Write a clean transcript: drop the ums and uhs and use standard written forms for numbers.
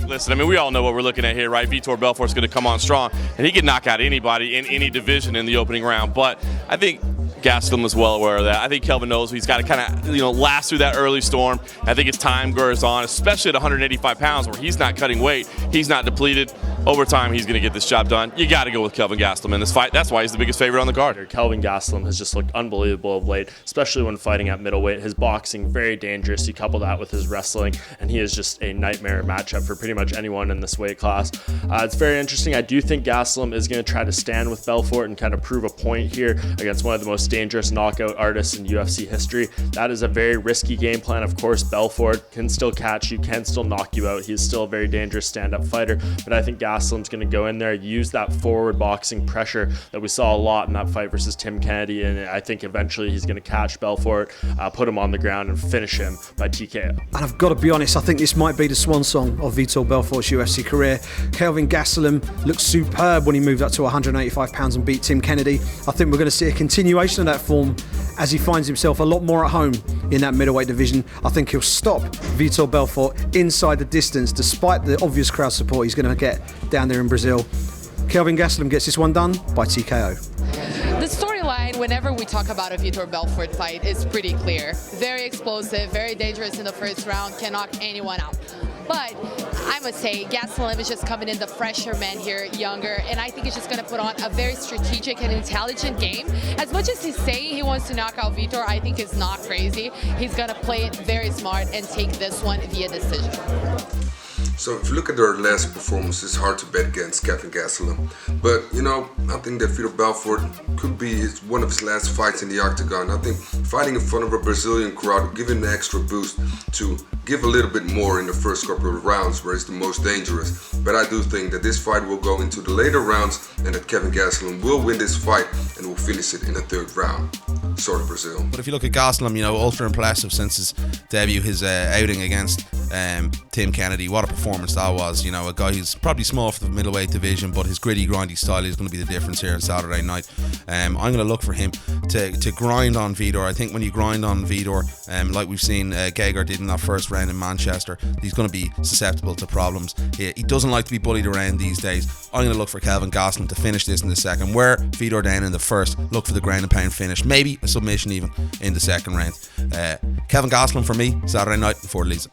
Listen, I mean, we all know what we're looking at here, right? Vitor Belfort's going to come on strong, and he can knock out anybody in any division in the opening round. But I think Gastelum was well aware of that. I think Kelvin knows he's got to kind of, last through that early storm. I think as time goes on, especially at 185 pounds where he's not cutting weight, he's not depleted. Over time, he's going to get this job done. You got to go with Kelvin Gastelum in this fight. That's why he's the biggest favorite on the card. Kelvin Gastelum has just looked unbelievable of late, especially when fighting at middleweight. His boxing, very dangerous. You couple that with his wrestling, and he is just a nightmare matchup for pretty much anyone in this weight class. It's very interesting. I do think Gastelum is going to try to stand with Belfort and kind of prove a point here against one of the most dangerous knockout artists in UFC history. That is a very risky game plan. Of course, Belfort can still catch you, can still knock you out. He's still a very dangerous stand-up fighter, but I think Gastelum's going to go in there, use that forward boxing pressure that we saw a lot in that fight versus Tim Kennedy, and I think eventually he's going to catch Belfort, put him on the ground, and finish him by TKO. And I've got to be honest, I think this might be the swan song of Vitor Belfort's UFC career. Kelvin Gastelum looked superb when he moved up to 185 pounds and beat Tim Kennedy. I think we're going to see a continuation of that form as he finds himself a lot more at home in that middleweight division. I think he'll stop Vitor Belfort inside the distance, despite the obvious crowd support he's going to get down there in Brazil. Kelvin Gastelum gets this one done by TKO. The storyline, whenever we talk about a Vitor Belfort fight, is pretty clear. Very explosive, very dangerous in the first round, can knock anyone out. But I must say, Gastelum is just coming in the fresher man here, younger, and I think he's just going to put on a very strategic and intelligent game. As much as he's saying he wants to knock out Vitor, I think it's not crazy. He's going to play it very smart and take this one via decision. So if you look at their last performance, it's hard to bet against Kelvin Gastelum. But, I think that Vitor Belfort could be one of his last fights in the octagon. I think fighting in front of a Brazilian crowd will give him an extra boost to give a little bit more in the first couple of rounds where it's the most dangerous. But I do think that this fight will go into the later rounds and that Kelvin Gastelum will win this fight and will finish it in the third round. Sorry, Brazil. But if you look at Gastelum, ultra impressive since his debut, his outing against Tim Kennedy. What a performance that was. A guy who's probably small for the middleweight division, but his gritty, grindy style is going to be the difference here on Saturday night. I'm going to look for him to grind on Vitor. I think when you grind on Vitor, like we've seen Geiger did in that first round in Manchester, he's going to be susceptible to problems. He doesn't like to be bullied around these days. I'm going to look for Kelvin Gastelum to finish this in the second. Wear Vitor down in the first, look for the ground and pound finish, maybe a submission even in the second round. Kelvin Gastelum for me, Saturday night in Fort Elisa.